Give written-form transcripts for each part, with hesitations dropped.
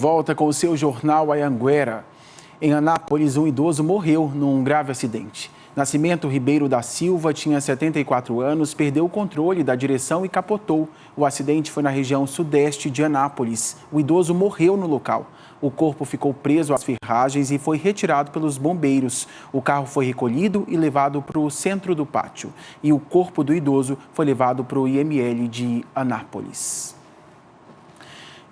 volta com o seu jornal Anhanguera. Em Anápolis, um idoso morreu num grave acidente. Nascimento Ribeiro da Silva tinha 74 anos, perdeu o controle da direção e capotou. O acidente foi na região sudeste de Anápolis. O idoso morreu no local. O corpo ficou preso às ferragens e foi retirado pelos bombeiros. O carro foi recolhido e levado para o centro do pátio. E o corpo do idoso foi levado para o IML de Anápolis.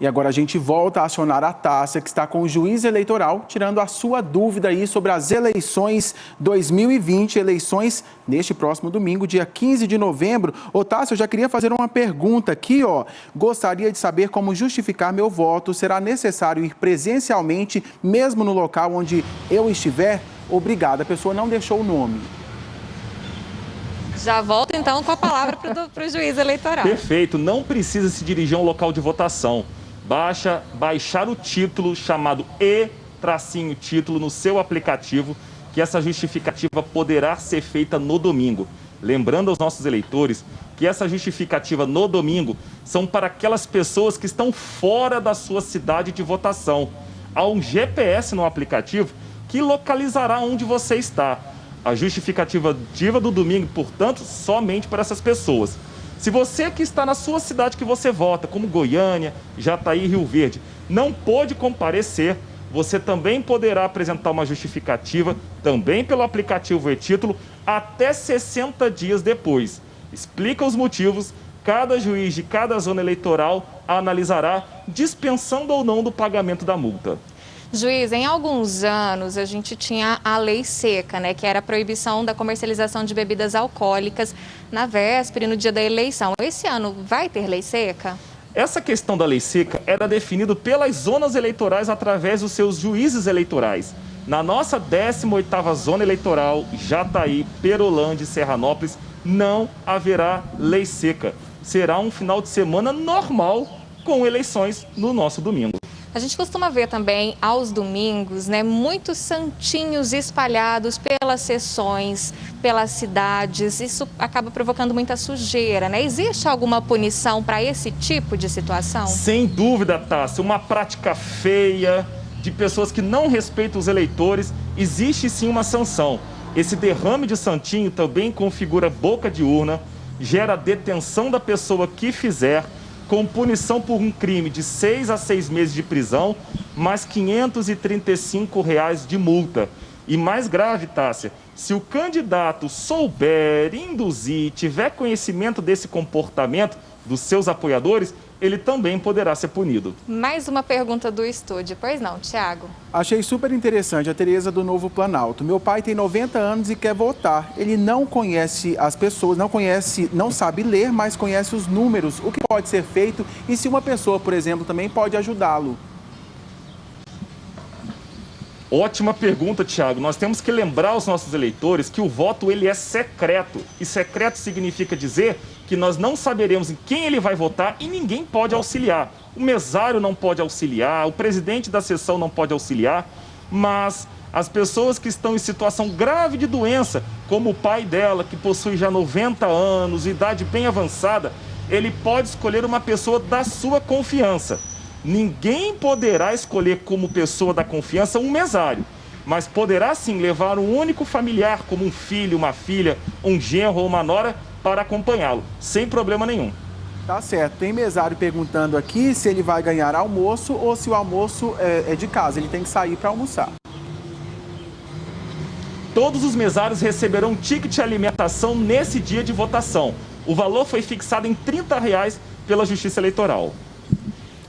E agora a gente volta a acionar a Tássia, que está com o juiz eleitoral, tirando a sua dúvida aí sobre as eleições 2020, eleições neste próximo domingo, dia 15 de novembro. Ô Tássia, eu já queria fazer uma pergunta aqui, ó. Gostaria de saber como justificar meu voto. Será necessário ir presencialmente, mesmo no local onde eu estiver? Obrigada, a pessoa não deixou o nome. Já volto então com a palavra para o juiz eleitoral. Perfeito, não precisa se dirigir a um local de votação. Basta baixar o título chamado E-título no seu aplicativo, que essa justificativa poderá ser feita no domingo. Lembrando aos nossos eleitores que essa justificativa no domingo são para aquelas pessoas que estão fora da sua cidade de votação. Há um GPS no aplicativo que localizará onde você está. A justificativa do domingo, portanto, somente para essas pessoas. Se você que está na sua cidade que você vota, como Goiânia, Jataí e Rio Verde, não pôde comparecer, você também poderá apresentar uma justificativa, também pelo aplicativo e-título, até 60 dias depois. Explica os motivos, cada juiz de cada zona eleitoral analisará, dispensando ou não do pagamento da multa. Juiz, em alguns anos a gente tinha a lei seca, né, que era a proibição da comercialização de bebidas alcoólicas na véspera e no dia da eleição. Esse ano vai ter lei seca? Essa questão da lei seca era definida pelas zonas eleitorais através dos seus juízes eleitorais. Na nossa 18ª zona eleitoral, Jataí, Perolândia e Serranópolis, não haverá lei seca. Será um final de semana normal com eleições no nosso domingo. A gente costuma ver também aos domingos, né, muitos santinhos espalhados pelas sessões, pelas cidades. Isso acaba provocando muita sujeira, né? Existe alguma punição para esse tipo de situação? Sem dúvida, Tássia. Uma prática feia de pessoas que não respeitam os eleitores, existe sim uma sanção. Esse derrame de santinho também configura boca de urna, gera detenção da pessoa que fizer, com punição por um crime de 6 a 6 meses de prisão, mais R$ 535 de multa. E mais grave, Tássia, se o candidato souber, induzir, tiver conhecimento desse comportamento dos seus apoiadores, ele também poderá ser punido. Mais uma pergunta do estúdio. Pois não, Tiago? Achei super interessante a Tereza do Novo Planalto. Meu pai tem 90 anos e quer votar. Ele não conhece as pessoas, não sabe ler, mas conhece os números. O que pode ser feito e se uma pessoa, por exemplo, também pode ajudá-lo? Ótima pergunta, Tiago. Nós temos que lembrar aos nossos eleitores que o voto ele é secreto. E secreto significa dizer que nós não saberemos em quem ele vai votar e ninguém pode auxiliar. O mesário não pode auxiliar, o presidente da sessão não pode auxiliar, mas as pessoas que estão em situação grave de doença, como o pai dela, que possui já 90 anos, idade bem avançada, ele pode escolher uma pessoa da sua confiança. Ninguém poderá escolher como pessoa da confiança um mesário, mas poderá sim levar um único familiar, como um filho, uma filha, um genro ou uma nora, para acompanhá-lo, sem problema nenhum. Tá certo. Tem mesário perguntando aqui se ele vai ganhar almoço ou se o almoço é de casa, ele tem que sair para almoçar. Todos os mesários receberão ticket de alimentação nesse dia de votação. O valor foi fixado em R$ 30 pela Justiça Eleitoral.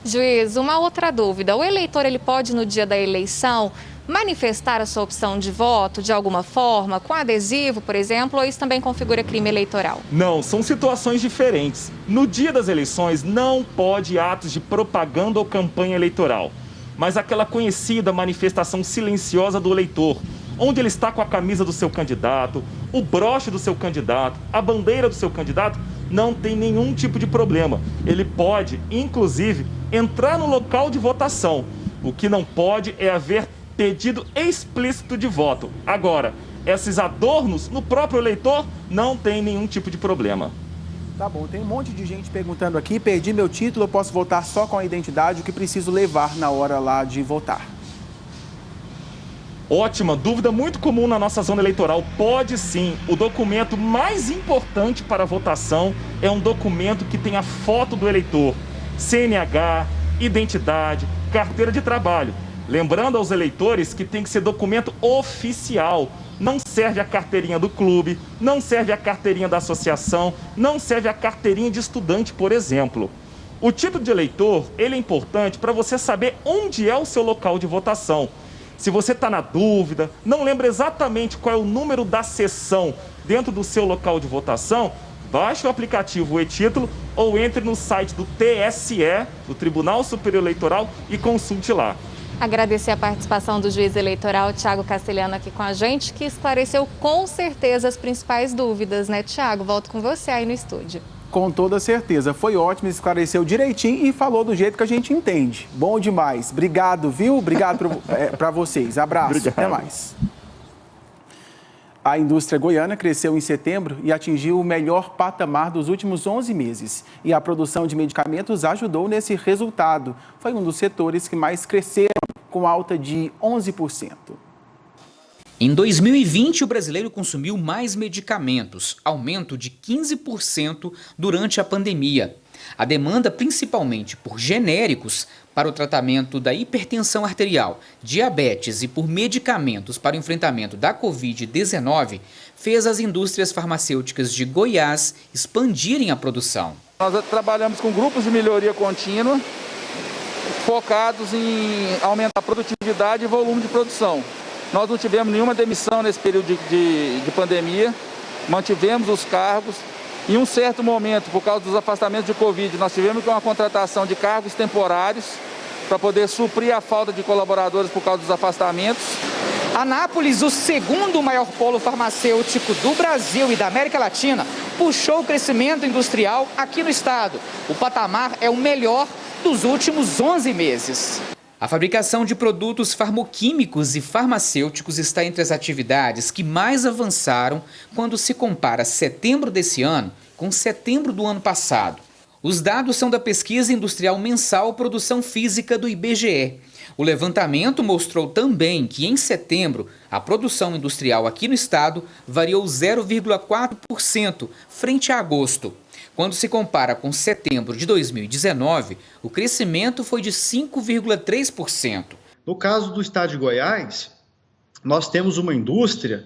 Juiz, uma outra dúvida. O eleitor ele pode, no dia da eleição, manifestar a sua opção de voto de alguma forma, com adesivo, por exemplo, ou isso também configura crime eleitoral? Não, são situações diferentes. No dia das eleições, não pode atos de propaganda ou campanha eleitoral, mas aquela conhecida manifestação silenciosa do eleitor, onde ele está com a camisa do seu candidato, o broche do seu candidato, a bandeira do seu candidato, não tem nenhum tipo de problema. Ele pode, inclusive, entrar no local de votação. O que não pode é haver pedido explícito de voto. Agora, esses adornos no próprio eleitor não tem nenhum tipo de problema. Tá bom, tem um monte de gente perguntando aqui, perdi meu título, eu posso votar só com a identidade, o que preciso levar na hora lá de votar? Ótima, dúvida muito comum na nossa zona eleitoral. Pode sim. O documento mais importante para a votação é um documento que tem a foto do eleitor. CNH, identidade, carteira de trabalho. Lembrando aos eleitores que tem que ser documento oficial. Não serve a carteirinha do clube, não serve a carteirinha da associação, não serve a carteirinha de estudante, por exemplo. O título de eleitor, ele é importante para você saber onde é o seu local de votação. Se você está na dúvida, não lembra exatamente qual é o número da seção dentro do seu local de votação, baixe o aplicativo e-Título ou entre no site do TSE, do Tribunal Superior Eleitoral, e consulte lá. Agradecer a participação do juiz eleitoral, Thiago Castelhano, aqui com a gente, que esclareceu com certeza as principais dúvidas, né, Thiago? Volto com você aí no estúdio. Com toda certeza. Foi ótimo, esclareceu direitinho e falou do jeito que a gente entende. Bom demais. Obrigado, viu? Obrigado para vocês. Abraço. Obrigado. Até mais. A indústria goiana cresceu em setembro e atingiu o melhor patamar dos últimos 11 meses. E a produção de medicamentos ajudou nesse resultado. Foi um dos setores que mais cresceram, com alta de 11%. Em 2020, o brasileiro consumiu mais medicamentos, aumento de 15% durante a pandemia. A demanda, principalmente por genéricos para o tratamento da hipertensão arterial, diabetes e por medicamentos para o enfrentamento da Covid-19, fez as indústrias farmacêuticas de Goiás expandirem a produção. Nós trabalhamos com grupos de melhoria contínua, focados em aumentar a produtividade e volume de produção. Nós não tivemos nenhuma demissão nesse período de pandemia, mantivemos os cargos. Em um certo momento, por causa dos afastamentos de Covid, nós tivemos uma contratação de cargos temporários para poder suprir a falta de colaboradores por causa dos afastamentos. Anápolis, o segundo maior polo farmacêutico do Brasil e da América Latina, puxou o crescimento industrial aqui no estado. O patamar é o melhor dos últimos 11 meses. A fabricação de produtos farmoquímicos e farmacêuticos está entre as atividades que mais avançaram quando se compara setembro desse ano com setembro do ano passado. Os dados são da Pesquisa Industrial Mensal Produção Física do IBGE. O levantamento mostrou também que em setembro a produção industrial aqui no estado variou 0,4% frente a agosto. Quando se compara com setembro de 2019, o crescimento foi de 5,3%. No caso do estado de Goiás, nós temos uma indústria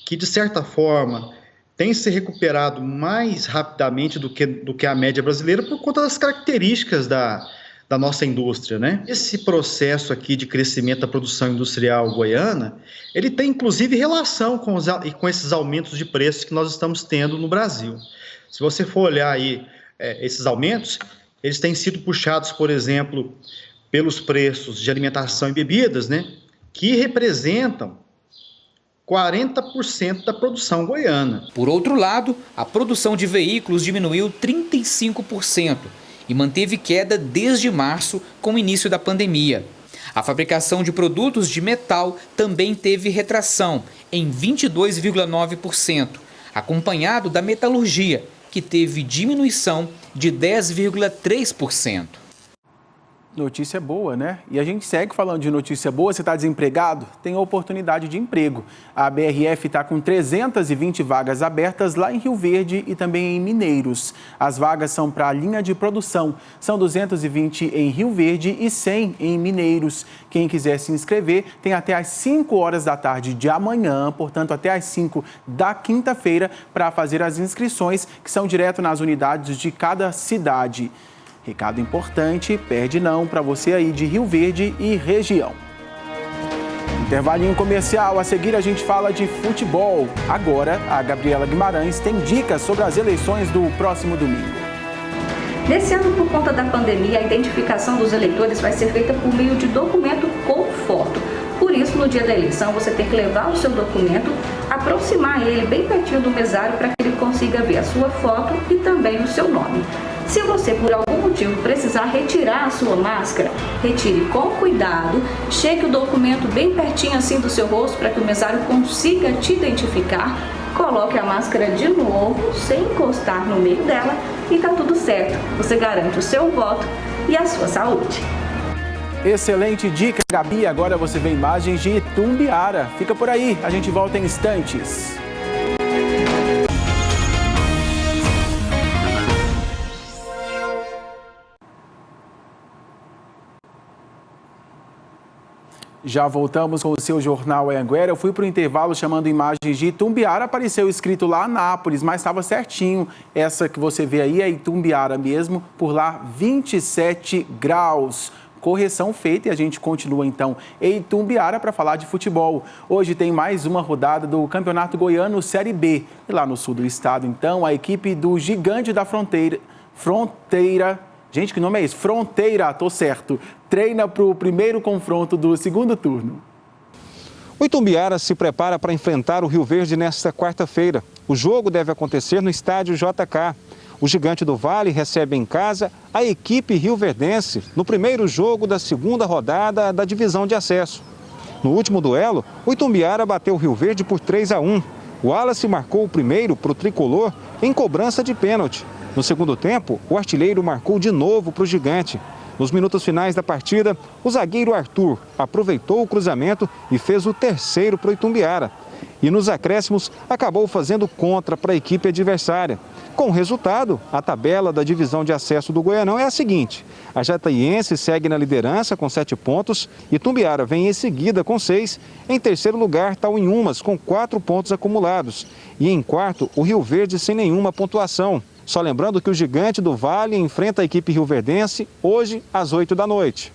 que, de certa forma, tem se recuperado mais rapidamente do que a média brasileira por conta das características da nossa indústria, né? Esse processo aqui de crescimento da produção industrial goiana, ele tem inclusive relação com esses aumentos de preços que nós estamos tendo no Brasil. Se você for olhar aí esses aumentos, eles têm sido puxados, por exemplo, pelos preços de alimentação e bebidas, né, que representam 40% da produção goiana. Por outro lado, a produção de veículos diminuiu 35% e manteve queda desde março com o início da pandemia. A fabricação de produtos de metal também teve retração em 22,9%, acompanhado da metalurgia, que teve diminuição de 10,3%. Notícia boa, né? E a gente segue falando de notícia boa. Você está desempregado? Tem oportunidade de emprego. A BRF está com 320 vagas abertas lá em Rio Verde e também em Mineiros. As vagas são para a linha de produção. São 220 em Rio Verde e 100 em Mineiros. Quem quiser se inscrever tem até às 5 horas da tarde de amanhã, portanto até às 5 da quinta-feira, para fazer as inscrições, que são direto nas unidades de cada cidade. Recado importante, perde não para você aí de Rio Verde e região. Intervalinho comercial, a seguir a gente fala de futebol. Agora, a Gabriela Guimarães tem dicas sobre as eleições do próximo domingo. Nesse ano, por conta da pandemia, a identificação dos eleitores vai ser feita por meio de documento com foto. Por isso, no dia da eleição, você tem que levar o seu documento, aproximar ele bem pertinho do mesário para que ele consiga ver a sua foto e também o seu nome. Se você, por algum motivo, precisar retirar a sua máscara, retire com cuidado, cheque o documento bem pertinho assim do seu rosto para que o mesário consiga te identificar, coloque a máscara de novo, sem encostar no meio dela e tá tudo certo. Você garante o seu voto e a sua saúde. Excelente dica, Gabi. Agora você vê imagens de Itumbiara. Fica por aí, a gente volta em instantes. Já voltamos com o seu Jornal Anhanguera. Eu fui para o intervalo chamando imagens de Itumbiara. Apareceu escrito lá Anápolis, mas estava certinho. Essa que você vê aí é Itumbiara mesmo, por lá 27 graus. Correção feita e a gente continua então em Itumbiara para falar de futebol. Hoje tem mais uma rodada do Campeonato Goiano Série B. E lá no sul do estado, então, a equipe do Gigante da Fronteira... Gente, que nome é esse? Fronteira, tô certo. Treina para o primeiro confronto do segundo turno. O Itumbiara se prepara para enfrentar o Rio Verde nesta quarta-feira. O jogo deve acontecer no estádio JK. O Gigante do Vale recebe em casa a equipe rioverdense no primeiro jogo da segunda rodada da divisão de acesso. No último duelo, o Itumbiara bateu o Rio Verde por 3-1. O Wallace marcou o primeiro para o tricolor em cobrança de pênalti. No segundo tempo, o artilheiro marcou de novo para o Gigante. Nos minutos finais da partida, o zagueiro Arthur aproveitou o cruzamento e fez o terceiro para o Itumbiara. E nos acréscimos, acabou fazendo contra para a equipe adversária. Com o resultado, a tabela da divisão de acesso do Goianão é a seguinte. A Jataiense segue na liderança com 7 pontos, Itumbiara vem em seguida com 6. Em terceiro lugar está o Inhumas com 4 pontos acumulados. E em quarto, o Rio Verde sem nenhuma pontuação. Só lembrando que o Gigante do Vale enfrenta a equipe rioverdense hoje às 8 da noite.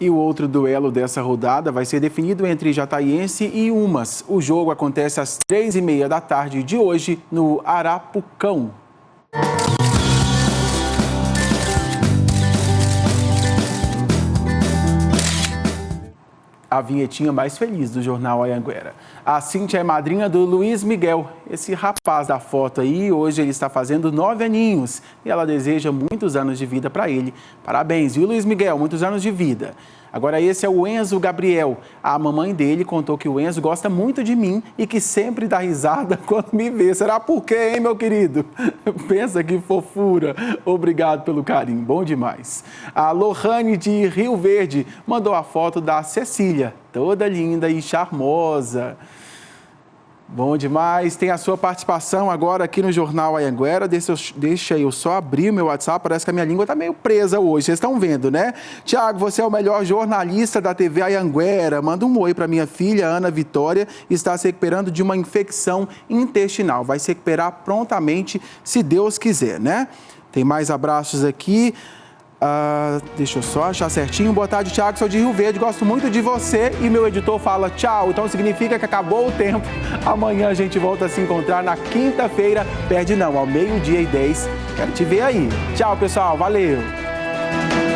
E o outro duelo dessa rodada vai ser definido entre Jataiense e Umas. O jogo acontece às 3h30 da tarde de hoje no Arapucão. A vinhetinha mais feliz do Jornal Anhanguera. A Cíntia é madrinha do Luiz Miguel. Esse rapaz da foto aí, hoje ele está fazendo 9 aninhos. E ela deseja muitos anos de vida para ele. Parabéns, viu, Luiz Miguel? Muitos anos de vida. Agora esse é o Enzo Gabriel. A mamãe dele contou que o Enzo gosta muito de mim e que sempre dá risada quando me vê. Será por quê, hein, meu querido? Pensa que fofura. Obrigado pelo carinho, bom demais. A Lohane de Rio Verde mandou a foto da Cecília, toda linda e charmosa. Bom demais. Tem a sua participação agora aqui no Jornal Anhanguera. Deixa eu só abrir o meu WhatsApp. Parece que a minha língua está meio presa hoje. Vocês estão vendo, né? Tiago, você é o melhor jornalista da TV Anhanguera. Manda um oi para minha filha, Ana Vitória. Está se recuperando de uma infecção intestinal. Vai se recuperar prontamente, se Deus quiser, né? Tem mais abraços aqui. Deixa eu só achar certinho. Boa tarde, Tiago, sou de Rio Verde, gosto muito de você. E meu editor fala tchau, então significa que acabou o tempo. Amanhã a gente volta a se encontrar na quinta-feira. Perde não, ao 12:10. Quero te ver aí. Tchau, pessoal, valeu.